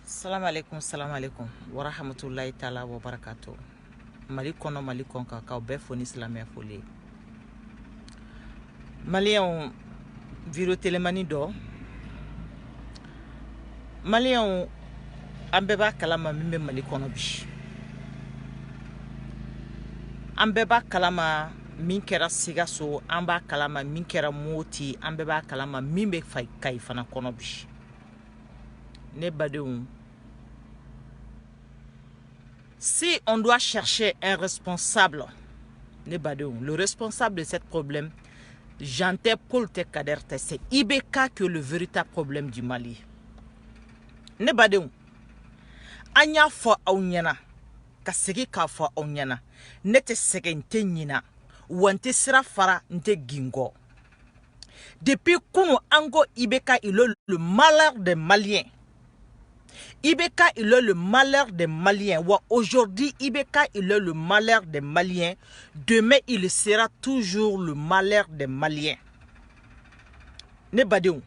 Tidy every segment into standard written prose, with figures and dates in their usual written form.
Salam alaikum wa rahmatullahi ta'ala wa barakatuh. Mali kono mali konka ka be foni islamia foli. Malien viro telemani do. Malien ambeba kalama mimbe mali kono bi. Ambeba kalama min kɛra sigaso an b'a kalama min kɛra moti an bɛɛ b'a kalama min bɛ Kayi fana kɔnɔ bi. Ne badenw, si on doit chercher un responsable, ne badenw, le responsable de ce problème, Jean-Té Paul Té Kader Té, c'est IBK que le véritable problème du Mali. Ne badenw, an y'a fɔ aw ɲɛna ka segin k'a fɔ aw ɲɛna, ne tɛ sɛgɛn n tɛ ɲina wante sira fara nte gingo. Depuis kunu ango IBK il est le malheur des Maliens. IBK il est le malheur des Maliens. Wa aujourd'hui IBK il est le malheur des Maliens. Demain il sera toujours le malheur des Maliens. Ne badew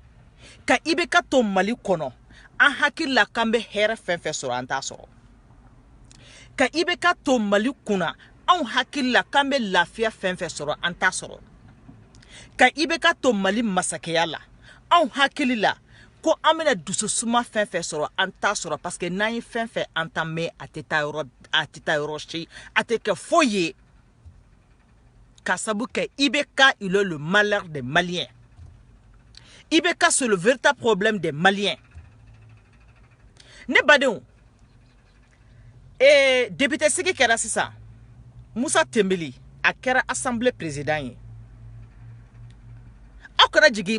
ka IBK to Mali kono an hakilla kambe here fenfe soro anta soro. Ka IBK to Mali kuna an hakilla kambe lafiya fenfe soro anta soro. Ka IBK to Mali masakeya la an hakilila ko amena dususuma fenfe soro anta soro parce que nan fenfe anta me ateta yoro chi ateke foye kasabu ke IBK il est le malheur des Maliens. IBK c'est le véritable problème des Maliens. Ne badew député sigi kera sisa Moussa Tembeli a kera assemblée président.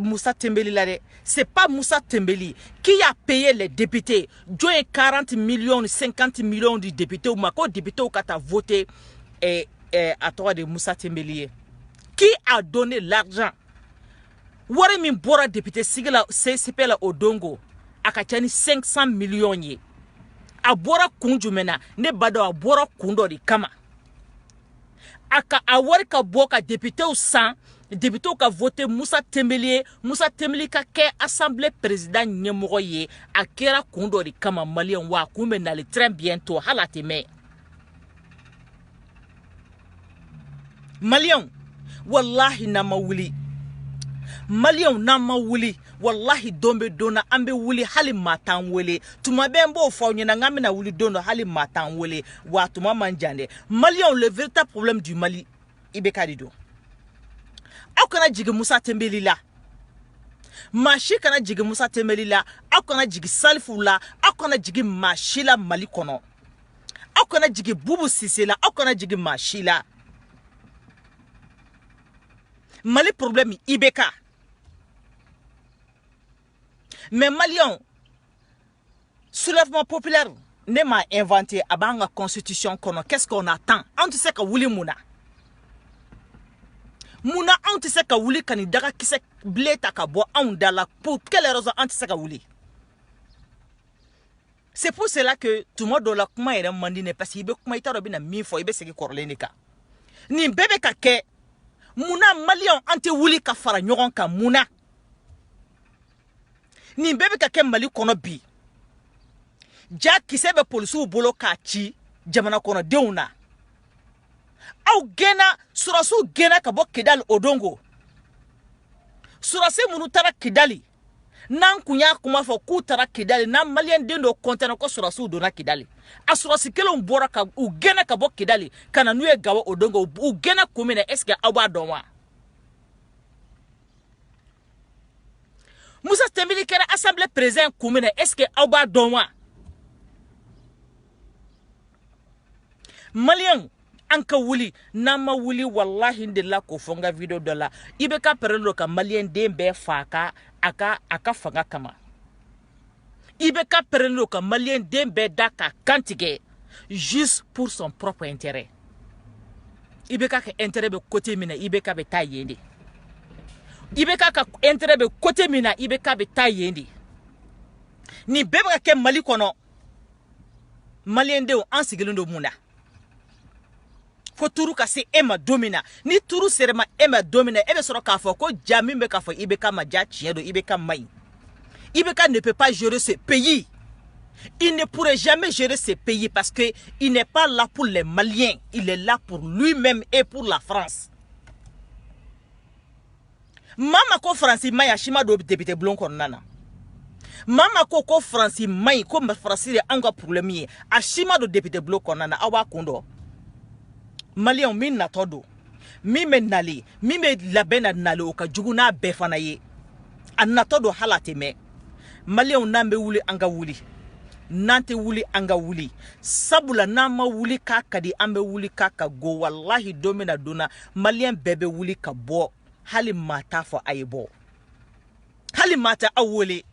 Moussa Tembeli là, c'est pas Moussa Tembeli qui a payé les députés. Joint 40 millions, 50 millions de députés ou ma député ou kata voté à toi de Moussa Tembeli. Qui a donné l'argent? Wari min bora député sigila CCP la Odongo akachani 500 millions ye. A bora kunjumena ne bado a bora kundo di kama. Aka awari ka boka député ou 100 député ou ka voté Moussa Tembeli ka ke assemblée président nyemoro ye akera kundo di kama malien wa kumbe nali très bientôt halateme. Malien wallahi nama wuli. Malien nama wuli. Wallahi dombe dona ambe wuli hali matan wele tuma bembo fo nyina ngamina wuli dono hali matan wele wa tuma manjande. Malien le véritable problème du Mali IBK dido akona jigi Moussa Tembeli la mashi kana jigi Moussa Tembeli la akona jigi Salifou la akona jigi mashi la Mali kono akona jigi Boubou Cissé la akona jigi mashi la Mali problème IBK. Mais Maliens, soulèvement populaire n'est pas inventé à la constitution. Qu'est-ce qu'on attend? On te sait que Wuli Mouna. Mouna, on te sait que Wuli Kanidara qui s'est blé takabo en dala. Pour quelle raison on te sait que Wuli? C'est pour cela que tout le monde doit comment il est mandine parce qu'il veut comment il t'a robina mi fo il veut se qui corlenika. Ni bébé kake Mouna Maliens ante Wuli ka fara nyoron ka Mouna. Ni bebe ka ke Mali kono bi ja kisebe polisu bolo ka ci jamana kono deuna au gena surasu gena ka bo Kidali Odongo surase munu tara Kidali nan kunya kuma fo ku tara Kidali nan Malien dendo kontena ko surasu dona Kidali a surasi kelo mbora ka u gena ka bo Kidali kana nuye gawo Odongo u gena kumene eske aba donwa Moussa Tembeli kera assemblée président commune est-ce que Aouba Donwa Malien anka wuli nama wuli wallahi ndela ko fonga video de la IBK perelo ka Malien dembe faka aka fanga kama IBK perelo ka Malien dembe daka kantige juste pour son propre intérêt IBK ka intérêt be côté mina IBK be tayende IBK ka intérêt be côté mina IBK be tayendi ni bebe ke Mali kono Malien de an sigelindo muna fo turu ka se ema domina ni turu serema ema domina ebe soro ka fo ko jami be ka fo IBK ma ja chiedo IBK mai IBK ne peut pas gérer ce pays Il ne pourrait jamais gérer ce pays parce qu'il n'est pas là pour les Maliens. Il est là pour lui-même et pour la France. Mama ko Francis Maya Shima do député blond konana. Mama ko Francis May ko Francis anga problème a Shima do député blond konana awa kondo. Malien min na todo. Mi me nali, mi me labena nali o ka juguna be fana ye. An na todo halate me. Malien nambe wuli anga wuli. Nante wuli anga wuli sabula nama wuli ka kadi ambe wuli ka go wallahi domina dona malien bebe wuli ka bo hali mata fo ayebo hali mata awole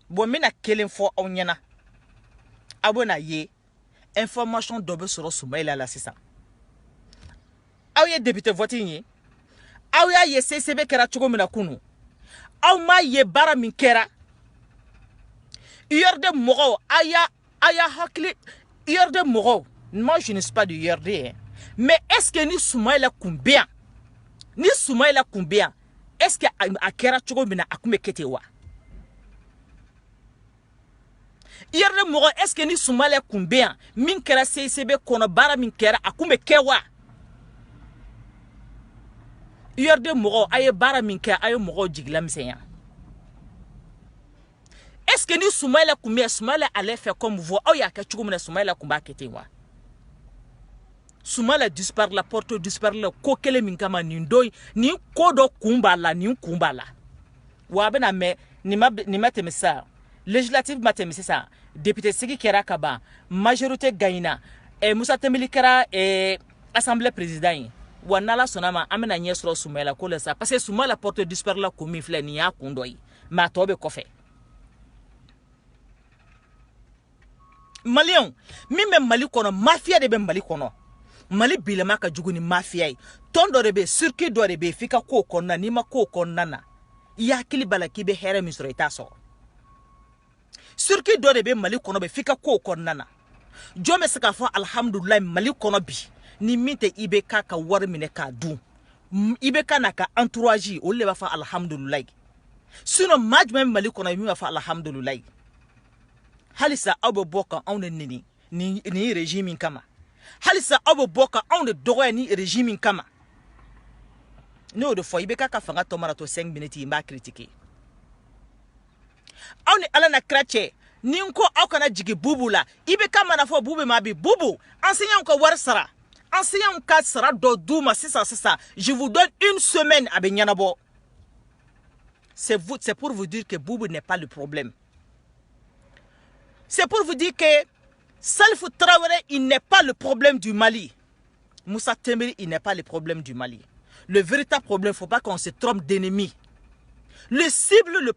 bo mina kelen fo awnyana abona ye information dobe soro Soumaïla la sisa aw ye député vote yi aw ya ye CCB kera chogo mina kunu aw ma ye bara min kera URD Moro, aya hakli, URD Moro. Moi, je ne suis pas du URD. Hein. Mais est-ce que ni Soumaïla combien? Ni Soumaïla combien? Est-ce que Akera Chogo Mina Akume Ketewa? URD Moro, est-ce que ni Soumaïla combien? Min kera CCB Konobara min kera Akume Kewa? URD Moro, aye bara min kera aye Moro Jiglam Seyan. Est-ce que nous Soumaïla Koumé Soumaïla allait faire comme vous? Oh ya ka chugo mena Soumaïla Koumba ketewa. Soumaïla disparaît la porte disparaît la kokele minkama ni ndoy ni kodo kumbala ni kumbala. Wa bena me ni ma temesa législative ma temesa député Sigi Kera Kaba majorité gaina et Moussa Tembeli Kera et assemblée président wa nala sonama amena nyesro Soumaïla ko ça parce que Soumaïla porte disparaît la koumi fle ni ya kundoy ma tobe kofe. Malien, même Mali kono mafia de ben Mali kono. Mali bilema ka jugu ni mafia yi. Tondo rebe circuit do rebe fika ko konna ni ma ko konna na. Ya kili bala kibe here misro itaso. Circuit do rebe Mali kono be fika ko konna na. Jome saka fa alhamdulillah Mali kono bi. Ni mite ibeka ka war mine ka du. Ibeka na ka entourage o le ba fa alhamdulillah. Sinon majme Mali kono mi ba fa alhamdulillah. Halisa abo boka on ni régime kama halisa abo boka on de dogo ni régime kama no de foi beka ka fanga tomara to 5 minutes mba critiquer on ala na krache ninko akana jigi bubula ibeka mana fo bube mabi bubu enseignant ko war sara enseignant ka sara do duma sisa je vous donne une semaine abenyanabo c'est pour vous dire que bubu n'est pas le problème. C'est pour vous dire que Salif Traoré, il n'est pas le problème du Mali. Moussa Tembeli, il n'est pas le problème du Mali. Le véritable problème, il ne faut pas qu'on se trompe d'ennemi. Le cible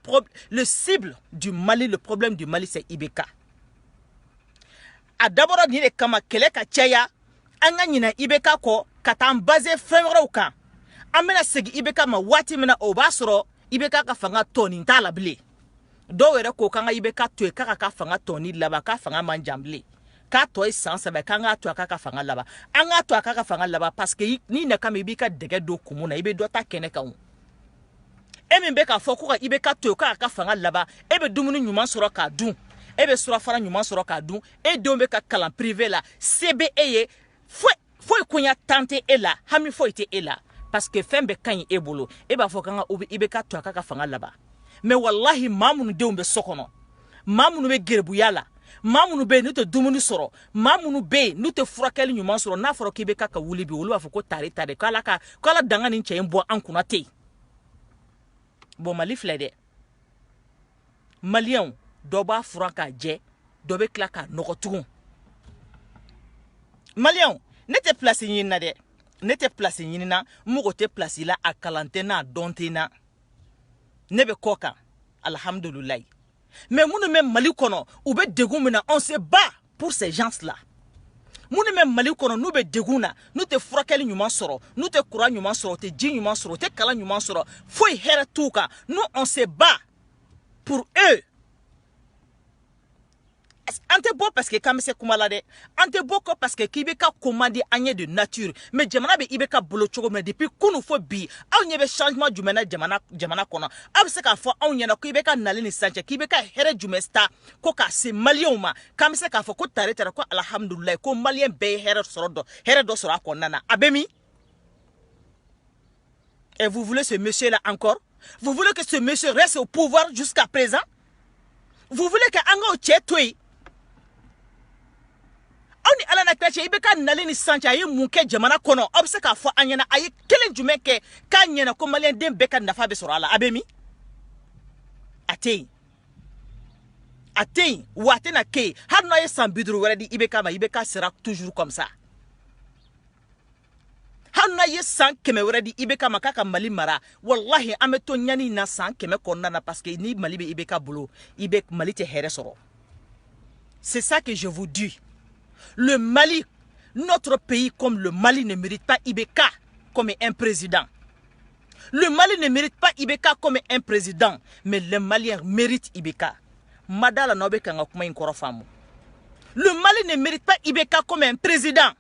du Mali, le problème du Mali, c'est Ibeka. A d'abord, il y a kama keleka tchaya, anga nina Ibeka ko, katan basé femra ou kan. Amena segi Ibeka ma wati mena obasro, Ibeka ka fanga toni ta labli. Do were ko kanga Ibeka to ka fanga toni laba ka fanga manjamble ka to essence ba kanga to ka fanga laba anga to ka fanga laba parce que ni na kam Ibeka dege do kumuna ibe do ta kene ka emi be ka foko ka Ibeka to ka fanga laba ebe dumunu nyuma soro ka dun ebe soro fara nyuma soro ka dun e do be ka kalan privé la CBE foi kunya tante ela hami foi te ela parce que fembe kan ebolo e ba fokanga Ibeka to ka fanga laba. Mais wallahi mamunu deumbe sokono mamunu be gerbuyala mamunu be nute dumuni soro mamunu be nute furakeli nyuma soro na foro Ibeka ka wuli bi wulu afoko tare kala danga ni nche mbo ankuna te bo Mali flede Malien doba furaka je dobe klaka nokotugun Malien nete place nyina de nete place nyina mugo te place la akalantena dontena nebe koka alhamdulillah mais nous même Mali kono ou be degumina on se bat pour ces gens-là nous même Mali kono nous be deguna nous te furakeli nyuma soro nous te kura nyuma soro te ji nyuma soro te kala nyuma soro foi hera tuka nous on se bat pour eux ante bo parce que comme c'est kumala de ante bo ko parce que kibeka commandé anye de nature mais jamana be ibeka bolo chogo mais depuis kunu fo bi aw nyebe changement du mena jamana kono ab se ka fo aw nyana ko ibeka nalini sanche kibeka here jumesta ko ka se malien ma comme se ka fo ko tare tare ko alhamdulillah ko malien be here do soro akonna abemi. Et vous voulez ce monsieur là encore? Vous voulez que ce monsieur reste au pouvoir jusqu'à présent? Vous voulez que anga tchetoi oni ala na klache ibeka nalini sancha ayi munke jamana kono obseka fo anyana ayi kelen jumeke kanyena ko malien dem beka nafa be soro ala abemi atei watena ke har no ye sambidru weredi ibeka sera toujours comme ça hanna ye san keme weredi ibeka makaka mali mara wallahi ameto nyani na san keme konna na parce que ni mali be ibeka bolo ibek mali te here soro. C'est ça que je vous dis. Le Mali, notre pays comme le Mali ne mérite pas Ibeka comme un président. Le Mali ne mérite pas Ibeka comme un président, mais les Maliens méritent Ibeka. Madala Nobeka ngakuma inkoro famu. Le Mali ne mérite pas Ibeka comme un président,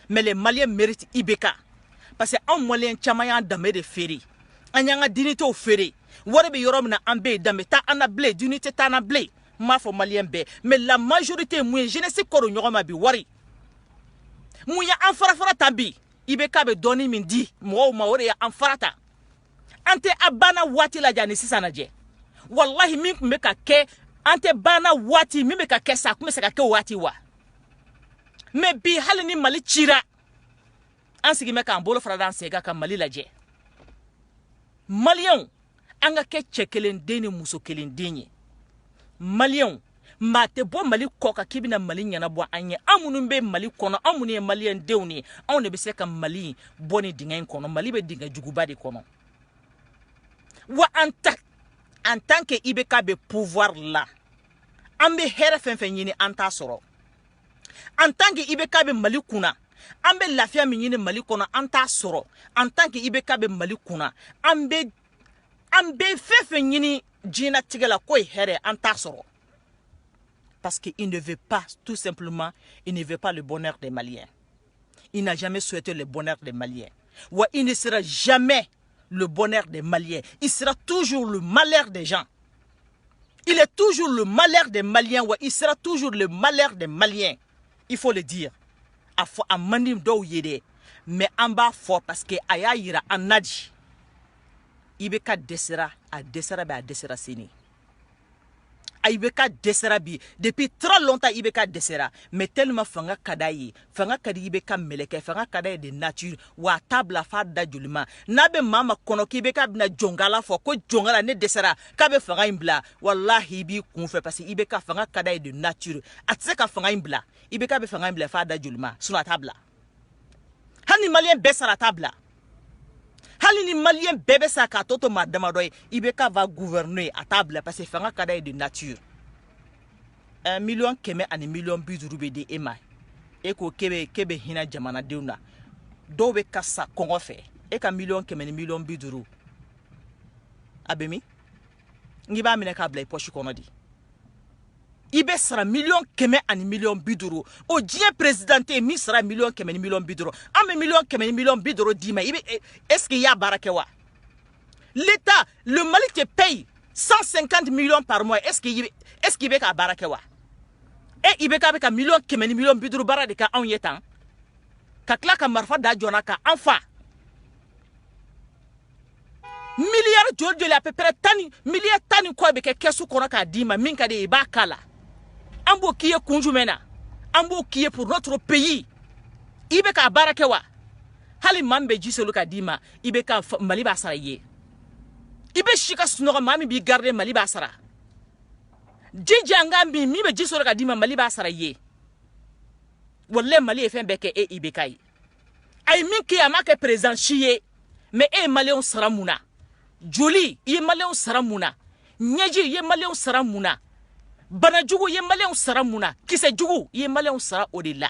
mais les Maliens méritent Ibeka. Parce que un Malien chamaya dame de ferry. Anyanga dinité au ferry. Warebe yorom na ambe dame ta anablé, d'unité ta anablé. Ma fo malien be mais la majorité mouye jeunesse ko nyoma bi wari mouya anfara tabi ibeka be doni min di mo ma wori ya anfarata ante abana wati la jani sisana je wallahi min me ka ke ante bana wati mi me ka ke sa kuma se ka ke wati wa mais bi halini mali chira ansigi me ka ambolo fara dan sega ka mali la je malien anga ke chekelen deni muso kelen denye Malien mate bo mali koka kibina mali nyana bo anye amunu be mali kono amunu ye malien dewni on ne be se ka mali boni dingen kono mali be dinga juguba de kono wa en tant que ibeka be pouvoir là ambe here fenfen yini anta soro en tant que ibeka be mali kuna ambe lafia mi yini mali kono anta soro en tant que ibeka be mali kuna ambe fenfen yini Jina tigela koy here anta soro parce qu'il ne veut pas tout simplement il ne veut pas le bonheur des Maliens. Il n'a jamais souhaité le bonheur des Maliens. Ouais, il ne sera jamais le bonheur des Maliens. Il sera toujours le malheur des gens. Il est toujours le malheur des Maliens. Ouais, il sera toujours le malheur des Maliens. Il faut le dire. A fo amanim do yede mais en bas fort parce que aya yira anadi. Ibeka desera a desera ba desera sini. Ibeka desera bi depuis très longtemps Ibeka desera mais tellement fanga kadayi fanga kadi Ibeka meleke fanga kadayi de nature wa table fa da julima nabe mama kono ki Ibeka bina jongala fo ko jongala ne desera kabe fanga imbla wallahi bi kunfe parce que Ibeka fanga kadayi de nature atseka fanga imbla Ibeka be fanga imbla fa da julima sur la table hani malien baisse la table. Hali ni malien bébé sa ka toto madama doy Ibeka va gouverner à table parce que fanga kada de nature 1 million keme ani million biduru be de ema eko kebe hina jamana deuna do be kassa kongo fe e ka million keme ni million biduru abemi ngiba mine ka blay poche kono di Ibe sera million keme ani million biduru o dien présidenté mi sera million keme ni million biduru ame million keme ni million biduru dima ibe est-ce qu'il y a barakewa l'état le Mali te paye 150 millions par mois est-ce qu'il be ka barakewa e ibe ka be ka million keme ni million biduru barade ka on yetan ka kla ka marfa da jona ka enfa milliard de à peu près tani milliard tani ko be ke kesu kono ka dima min ka de ba kala ambo kiye kunjumena ambo kiye pour notre pays ibe ka barakewa hali mambe jiselu ka dima ibe ka mali ba sara ye ibe shika sunoga mami bi garder mali ba sara jinja ngambi mi be jiselu ka dima mali ba sara ye wolle mali e fembe ke e ibe kai ay min ki amake président chiye mais e malien sara muna joli ye malien sara muna nyeji ye malien sara muna Banajugu ye malien sara muna kise jugu ye malien sara odila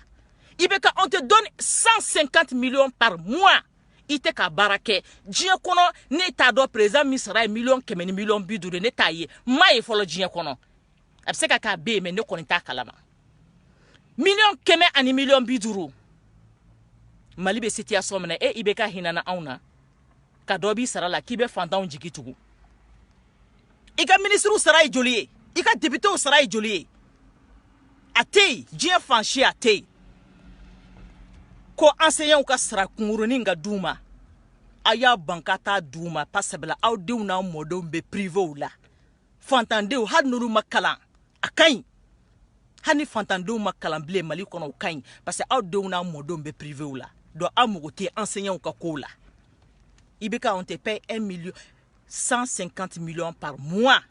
Ibeka on te donne 150 millions par mois ite ka barake djien kono ne ta do président mi sara million kemeni million bidure ne taye maye folo djien kono a bɛ se ka k'a bɛ yen mais ne kɔni t'a kalama. Million kɛmɛ ani million 50 Mali bɛ situation min na IBK hinana anw na ka dɔ b'i sara la k'i bɛ fantanw jigi tugu. I ka ministre sara ye joli ye? I ka député sara ye joli ye? A tɛ yen, diɲɛ fan si a tɛ yen. Ko enseignants ka sara kungurunin ka d'u ma. A y'a ban ka taa d'u ma pas sabula aw denw n'aw mɔdenw bɛ privé la. Fantandenw hali n'olu ma kalan a ka ɲi. Hali ni fantandenw ma kalan bilen Mali kɔnɔ o ka ɲi parce que aw denw n'aw mɔdenw bɛ privé la. Donc aw mago tɛ enseignants ka kow la. IBK on te paye 150 millions par mois.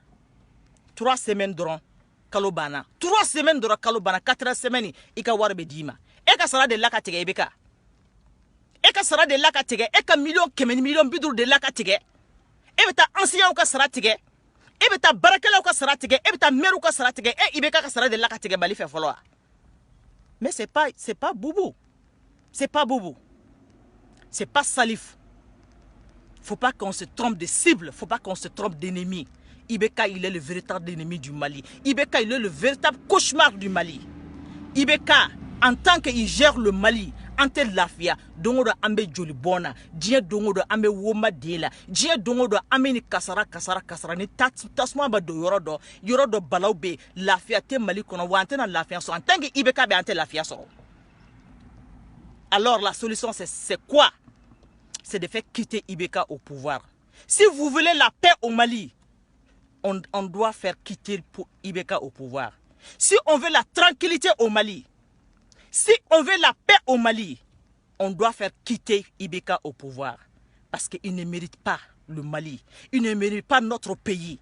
3 semaines dɔrɔn kalo banna. 3 semaines dɔrɔn kalo banna. 4 semaines i ka wari bɛ d'i ma. E ka sara de la ka tigɛ IBK. E ka sara de la ka tigɛ. E ka million kɛmɛ ni million 50 de la ka tigɛ. E bɛ taa enseignants ka sara tigɛ. E bɛ taa baarakɛlaw ka sara tigɛ. E bɛ taa maires ka sara tigɛ. E IBK ka sara de la ka tigɛ Mali fɛ fɔlɔ. Mais c'est pas boubou. C'est pas boubou. C'est pas Salif. Faut pas qu'on se trompe de cible, faut pas qu'on se trompe d'ennemi. IBK, il est le véritable ennemi du Mali. IBK, il est le véritable cauchemar du Mali. IBK, en tant qu'il gère le Mali, en tel lafia, dongodo ambe joli bona, diye dongodo ambe woma dela, diye dongodo ambe ni kasara ni tasma ba do yorodo balaw be lafia te Mali kono wa antena lafia so en tant que IBK be ante lafia so. Alors la solution c'est quoi? C'est de faire quitter IBK au pouvoir. Si vous voulez la paix au Mali, on doit faire quitter IBK au pouvoir. Si on veut la tranquillité au Mali, si on veut la paix au Mali, on doit faire quitter IBK au pouvoir. Parce qu'il ne mérite pas le Mali. Il ne mérite pas notre pays.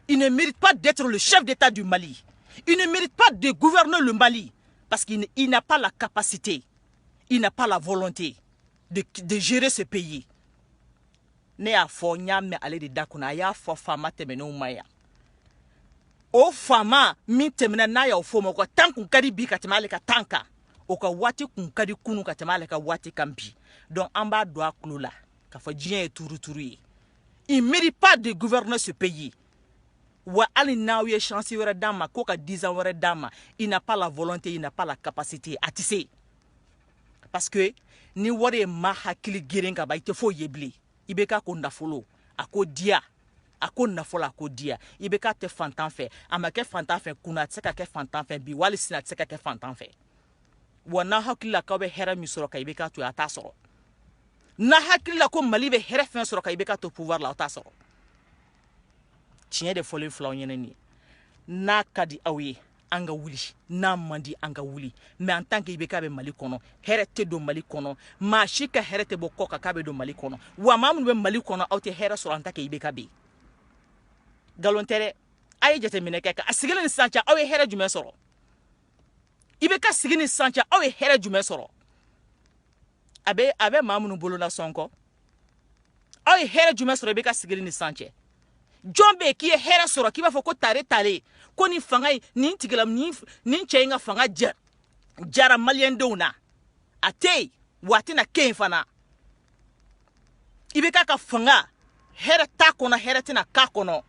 Il ne mérite pas d'être le chef d'État du Mali. Il ne mérite pas de gouverner le Mali. Parce qu'il n'a pas la capacité. Il n'a pas la volonté de gérer ce pays. Ne y'a fɔ ɲame ale de da kɔnɔ a y'a fɔ faama tɛmɛnenw ma yan o faama min tɛmɛna n'a y'aw fɔ ma ko tan kun ka di bi ka tɛmɛ ale ka tan kan o ka waati kun ka di kunu ka tɛmɛ ale ka waati kan bi donc an b'a don a tulo la k'a fɔ diɲɛ ye turuturu ye il mérite pas de gouverner ce pays wa hali n'aw ye chance wɛrɛ d'a ma ko ka 10 ans wɛrɛ d'a ma il n'a pas la volonté il n'a pas la capacité a tɛ se parce que ni wari ye ma hakili geren ka ban i tɛ foyi ye bilen IBK ko nafolo a ko diya a ko nafolo a ko diya IBK tɛ fantan fɛ a ma kɛ fantan fɛ kunna a tɛ se ka kɛ fantan fɛ bi wali sini a tɛ se ka kɛ fantan fɛ wa n'a hakili la k'aw bɛ hɛrɛ min sɔrɔ ka IBK to yen a t'a sɔrɔ n'a hakili la ko Mali bɛ hɛrɛ fɛn sɔrɔ ka IBK to pouvoir la a t'a sɔrɔ tiɲɛ de fɔlen filaw ɲɛna nin ye n'a ka di aw ye an ka wuli n'a man di an ka wuli mais en tant que IBK bɛ Mali kɔnɔ hɛrɛ tɛ don Mali kɔnɔ maa si ka hɛrɛ tɛ bɔ kɔ kan k'a bɛ don Mali kɔnɔ wa maa minnu bɛ Mali kɔnɔ aw tɛ hɛrɛ sɔrɔ en tant que IBK bɛ yen nkalon tɛ dɛ a ye jateminɛ kɛ a sigilen ni sisan cɛ aw ye hɛrɛ jumɛn sɔrɔ IBK sigi ni sisan cɛ aw ye hɛrɛ jumɛn sɔrɔ a bɛ maa minnu bolo na sɔn kɔ aw ye hɛrɛ jumɛn sɔrɔ IBK sigilen ni sisan cɛ jɔn bɛ yen k'i ye hɛrɛ sɔrɔ k'i b'a fɔ ko tare ko ni fanga nin tigila nin cɛ in ka fanga jara maliyɛndenw na a tɛ yen wa a tɛna kɛ yen fana IBK ka fanga hɛrɛ t'a kɔnɔ hɛrɛ tɛna k'a kɔnɔ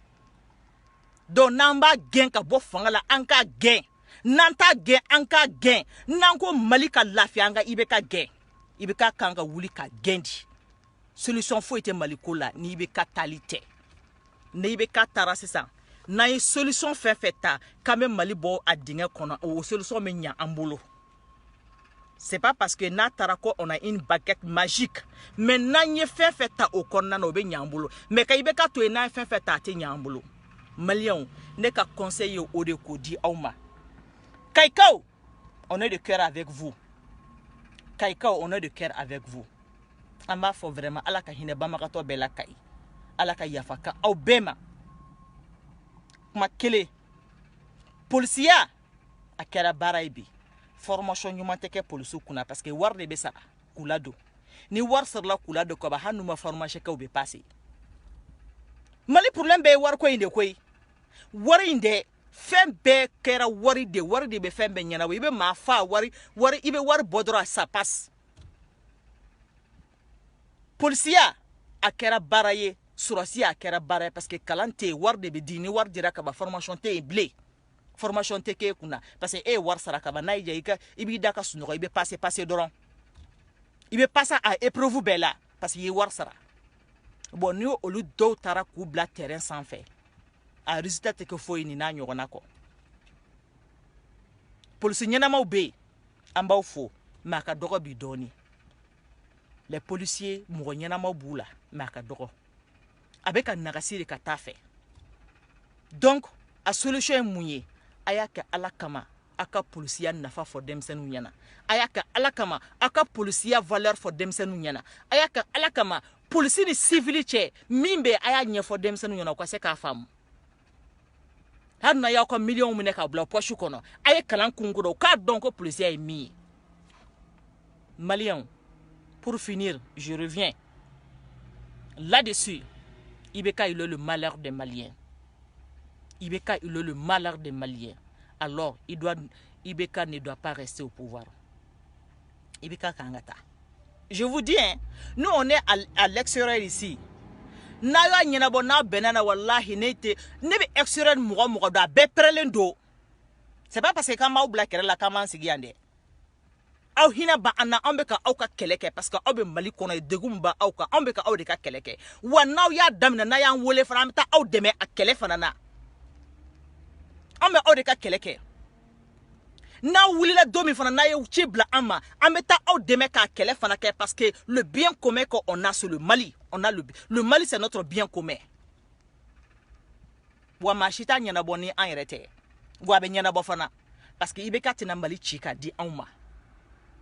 donc n'an b'a gɛn ka bɔ fanga la an k'a gɛn n'an t'a gɛn an k'a gɛn n'an ko Mali ka lafiya an ka IBK gɛn IBK kan ka wuli ka gɛn di solution foyi tɛ Mali ko la ni IBK tali tɛ ni IBK taara sisan n'a ye solution fɛn fɛn ta k'an bɛ Mali bɔ a dingɛ kɔnɔ o solution bɛ ɲɛ an bolo c'est pas parce que n'a taara ko on a une baguette magique mais n'an ye fɛn fɛn ta o kɔnɔna na o bɛ ɲɛ an bolo mais ka IBK to yen n'a ye fɛn fɛn ta a tɛ ɲɛ an bolo Maliens ne ka conseil ye o de k'o di aw ma Kayikaw on est de cœur avec vous Kayikaw on est de cœur avec vous an b'a fɔ vraiment Ala ka hinɛ banbagatɔ bɛɛ la Kayi Ala ka yafa ka aw bɛɛ ma kuma kelen polisiya a kɛra baara ye bi formation ɲuman tɛ kɛ polisiw kunna parce que wari de bɛ sara k'u ladon ni wari sarala k'u ladon kaban hali n'u ma formation kɛ u bɛ passer Mali problème bɛɛ ye wariko in de koyi wari in dɛ fɛn bɛɛ kɛra wari de bɛ fɛn bɛɛ ɲɛnabɔ i bɛ maa fa wari i bɛ wari bɔ dɔrɔn ça passe polisiya a kɛra baara ye surasi a kɛra baara ye parce que kalan tɛ yen wari de bɛ di ni wari dira kaban formation tɛ yen bilen formation tɛ k'e kunna parce que e ye wari sara kaban n'a y'i diya i b'i da ka sunɔgɔ i bɛ passer dɔrɔn i bɛ passer a épreuve bɛɛ la parce que i ye wari sara bon ni olu dɔw taara k'u bila terrain sanfɛ a résultat tɛ kɛ foyi ni n'a ɲɔgɔnna kɔ polisi ɲɛnamaw bɛ yen an b'aw fo mais a ka dɔgɔ bi dɔɔni les policiers mɔgɔ ɲɛnamaw b'u la mais a ka dɔgɔ a bɛ ka nagasi de ka taa fɛ donc a solution ye mun ye a y'a kɛ ala kama a ka polisiya nafa fɔ denmisɛnninw ɲɛna a y'a kɛ ala kama a ka polisiya valeur fɔ denmisɛnninw ɲɛna a y'a kɛ ala kama polisi ni civil cɛ min bɛ a y'a ɲɛfɔ denmisɛnninw ɲɛna u ka se k'a faamu hali na y'aw ka miliyɔnw minɛ k'a bila poche kɔnɔ a ye kalan kunkoro k'a dɔn ko polisiya ye min ye Maliens, pour finir je reviens là-dessus. Ibeka il est le malheur des Maliens. Ibeka il est le malheur des Maliens. Alors Ibeka ne doit pas rester au pouvoir. Ibeka Kangata. Je vous dis, hein, nous on est à l'extérieur ici. Naya nyinabo na benana wallahi nete nebe extérieur mugo da be prelendo. C'est pas parce que quand ma black la kama sigi ande. Aw hina ba ana ambeka aw ka keleke parce que aw be Mali kono e degumba aw ka ambeka aw de ka keleke. Wa naw ya damna na ya wole fana amta aw deme a kele fana na. Ambe aw de ka keleke. Na wulila domi fana na ye ci bla ama ameta aw deme ka kele fana ke parce que le bien commun qu'on a sur le Mali, on a le Mali c'est notre bien commun. Wa machita nyana boni an yerete. Wa be nyana bo fana parce que Ibeka tina Mali chika di anma.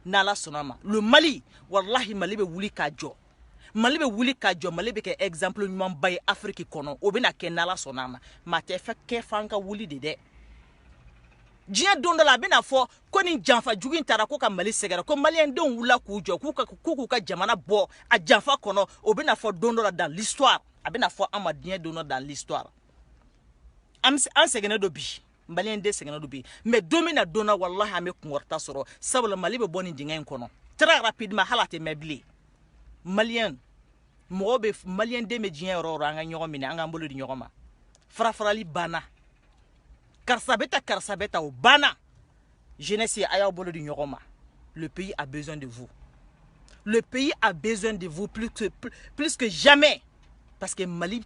Nala sonama. Le Mali, wallahi Mali be wuli ka jo. Mali be wuli ka jo, Mali be ke exemple nyman baye Afrique kono. Obina ke nala sonama. Ma te fe ke fanka wuli de. Diɲɛ don dɔ la a bɛna fɔ ko ni janfa jugu in taara ko ka Mali sɛgɛrɛ ko maliyɛndenw wula k'u jɔ k'u ka jamana bɔ a janfa kɔnɔ o bɛna fɔ don dɔ la dans l'histoire a bɛna fɔ an ma diɲɛ don dɔ dans l'histoire an sɛgɛnnen do bi maliyɛnden sɛgɛnnen do bi mais don min na don na wallahi an bɛ kunkɔrɔta sɔrɔ sabula Mali bɛ bɔ nin dingɛ in kɔnɔ très rapidement hali a tɛ mɛn bilen maliyɛn mɔgɔ bɛ maliyɛnden bɛ diɲɛ yɔrɔ o yɔrɔ an ka ɲɔgɔn minɛ an k'an bolo di ɲɔgɔn ma farafarali banna Karsabeta au bana. Jeunesse aya bolo di nyogoma. Le pays a besoin de vous. Le pays a besoin de vous plus que jamais. Parce que Mali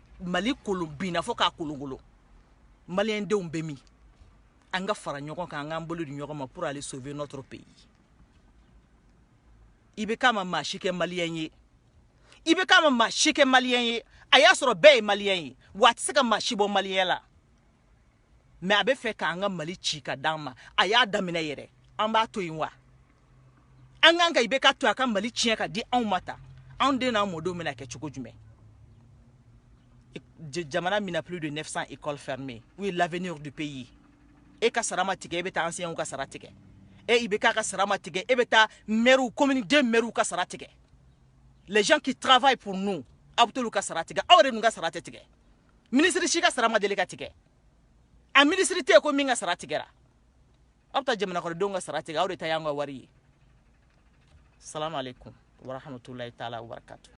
Colombina faut ka kolongolo. Malien de umbemi. Anga fara nyogon ka anga bolo di nyogoma pour aller sauver notre pays. Ibeka ma chike malien ye. Ibeka ma chike malien ye. Aya soro be malien ye. Watsika ma shibo malien la. Mais abe fait k'an ka Mali ci ka d'an ma a y'a daminɛ yɛrɛ an b'a to yen wa an kan ka Ibeka to a ka Mali tiɲɛ ka di anw ma ta anw den n'an mɔdenw bɛna kɛ cogo jumɛn jamana min na plus de 900 écoles fermées où est l'avenir du pays e ka sara ma tigɛ e bɛ taa enseignants ka sara tigɛ e Ibeka ka sara ma tigɛ e bɛ taa maires communauté maires ka sara tigɛ les gens qui travaillent pour nous aw bɛ t'olu ka sara tigɛ aw yɛrɛ ninnu ka sara tɛ tigɛ ministre si ka sara ma deli ka tigɛ a ministre te ko min ka sara tigɛra aw bɛ taa jamana kɔnɔdenw ka sara tigɛ aw de ta y'an ka wari ye salamu alaikum wa rahmatulahi taala wa barakatuh